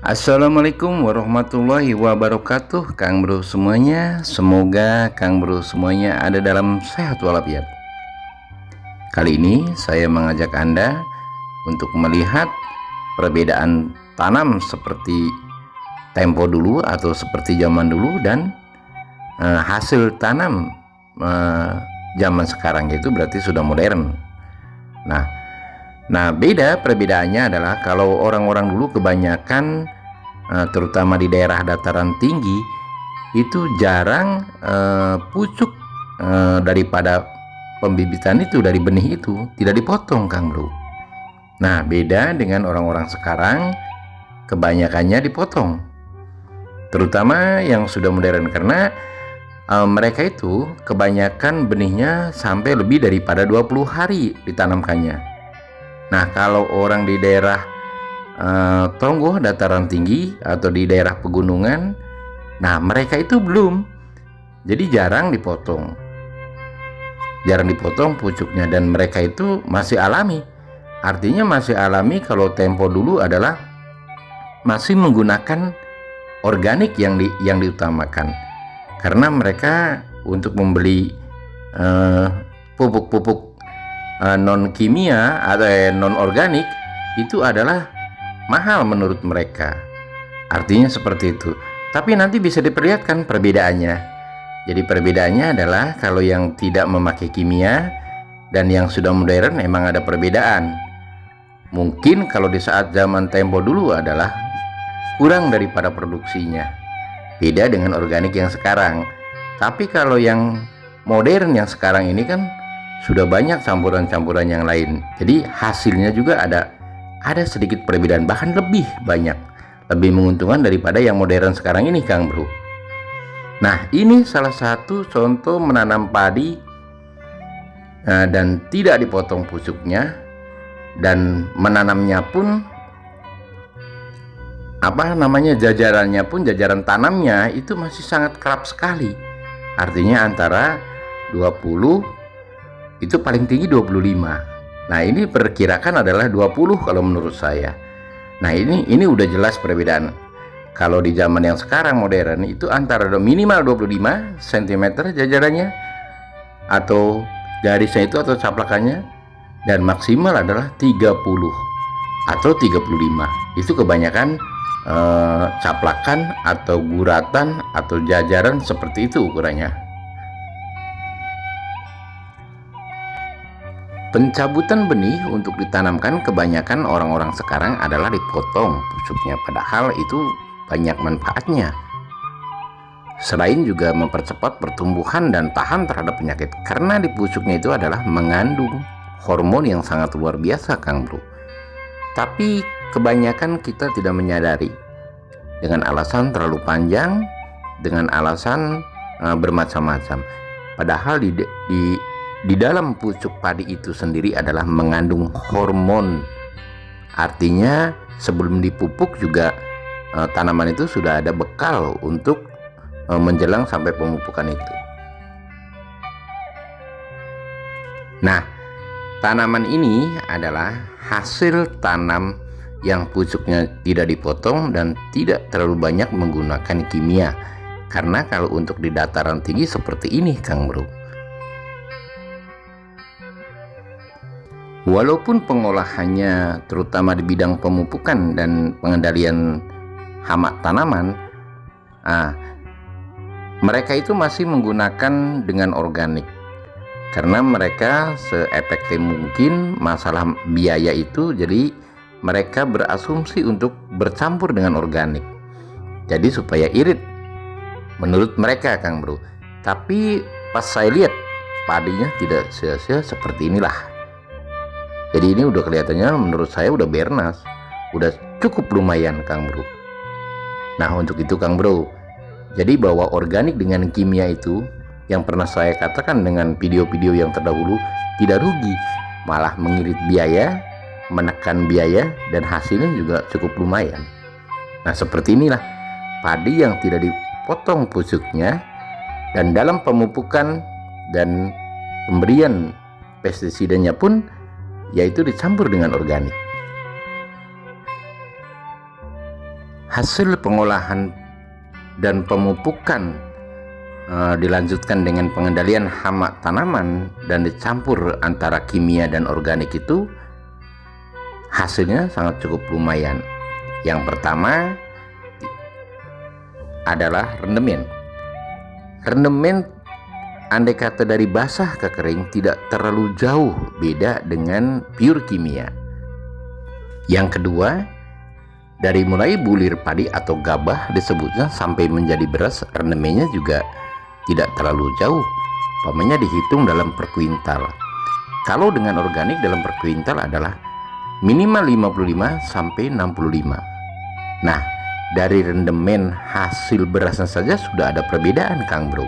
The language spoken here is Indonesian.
Assalamualaikum warahmatullahi wabarakatuh, Kang Bro semuanya. Semoga Kang Bro semuanya ada dalam sehat walafiat. Kali ini saya mengajak Anda untuk melihat perbedaan tanam seperti tempo dulu atau seperti zaman dulu dan hasil tanam zaman sekarang, yaitu berarti sudah modern. Nah, beda perbedaannya adalah kalau orang-orang dulu kebanyakan terutama di daerah dataran tinggi itu jarang pucuk daripada pembibitan itu, dari benih itu tidak dipotong, Kang Bro. Nah, beda dengan orang-orang sekarang, kebanyakannya dipotong, terutama yang sudah modern, karena mereka itu kebanyakan benihnya sampai lebih daripada 20 hari ditanamkannya. Nah, kalau orang di daerah tonggo dataran tinggi atau di daerah pegunungan, nah mereka itu belum, jadi jarang dipotong pucuknya, dan mereka itu masih alami. Artinya masih alami kalau tempo dulu adalah masih menggunakan organik yang diutamakan, karena mereka untuk membeli pupuk-pupuk non kimia atau non organik itu adalah mahal menurut mereka. Artinya seperti itu. Tapi nanti bisa diperlihatkan perbedaannya. Jadi perbedaannya adalah kalau yang tidak memakai kimia dan yang sudah modern emang ada perbedaan. Mungkin kalau di saat zaman tempo dulu adalah kurang daripada produksinya, beda dengan organik yang sekarang. Tapi kalau yang modern yang sekarang ini kan sudah banyak campuran-campuran yang lain, jadi hasilnya juga ada sedikit perbedaan, bahkan lebih banyak, lebih menguntungkan daripada yang modern sekarang ini, Kang Bro. Nah, ini salah satu contoh menanam padi dan tidak dipotong pucuknya, dan menanamnya pun jajaran tanamnya itu masih sangat kerap sekali. Artinya antara 20, itu paling tinggi 25. Nah, ini perkirakan adalah 20 kalau menurut saya. Nah, ini udah jelas perbedaan. Kalau di zaman yang sekarang modern itu antara minimal 25 cm jajarannya atau garisnya itu atau caplakannya, dan maksimal adalah 30 atau 35. Itu kebanyakan caplakan atau guratan atau jajaran seperti itu ukurannya. Pencabutan benih untuk ditanamkan kebanyakan orang-orang sekarang adalah dipotong pucuknya, padahal itu banyak manfaatnya. Selain juga mempercepat pertumbuhan dan tahan terhadap penyakit, karena di pucuknya itu adalah mengandung hormon yang sangat luar biasa, Kang Bro. Tapi kebanyakan kita tidak menyadari, dengan alasan terlalu panjang, dengan alasan bermacam-macam. Padahal di dalam pucuk padi itu sendiri adalah mengandung hormon. Artinya sebelum dipupuk juga tanaman itu sudah ada bekal untuk menjelang sampai pemupukan itu. Nah, tanaman ini adalah hasil tanam yang pucuknya tidak dipotong dan tidak terlalu banyak menggunakan kimia. Karena kalau untuk di dataran tinggi seperti ini, Kang Bro, walaupun pengolahannya terutama di bidang pemupukan dan pengendalian hama tanaman, mereka itu masih menggunakan dengan organik, karena mereka seefektif mungkin masalah biaya itu, jadi mereka berasumsi untuk bercampur dengan organik, jadi supaya irit menurut mereka, Kang Bro. Tapi pas saya lihat padinya tidak sia-sia seperti inilah. Jadi ini udah kelihatannya menurut saya udah bernas, udah cukup lumayan, Kang Bro. Nah, untuk itu, Kang Bro, jadi bahwa organik dengan kimia itu, yang pernah saya katakan dengan video-video yang terdahulu, tidak rugi, malah mengirit biaya, menekan biaya, dan hasilnya juga cukup lumayan. Nah, seperti inilah padi yang tidak dipotong pucuknya, dan dalam pemupukan dan pemberian pestisidanya pun yaitu dicampur dengan organik. hasil pengolahan dan pemupukan dilanjutkan dengan pengendalian hama tanaman dan dicampur antara kimia dan organik itu hasilnya sangat cukup lumayan. Yang pertama adalah rendemen. Rendemen andai kata dari basah ke kering tidak terlalu jauh beda dengan pure kimia. Yang kedua, dari mulai bulir padi atau gabah disebutnya sampai menjadi beras, rendemennya juga tidak terlalu jauh. Umpamanya dihitung dalam per kuintal. Kalau dengan organik dalam per kuintal adalah minimal 55 sampai 65. Nah, dari rendemen hasil berasnya saja sudah ada perbedaan, Kang Bro.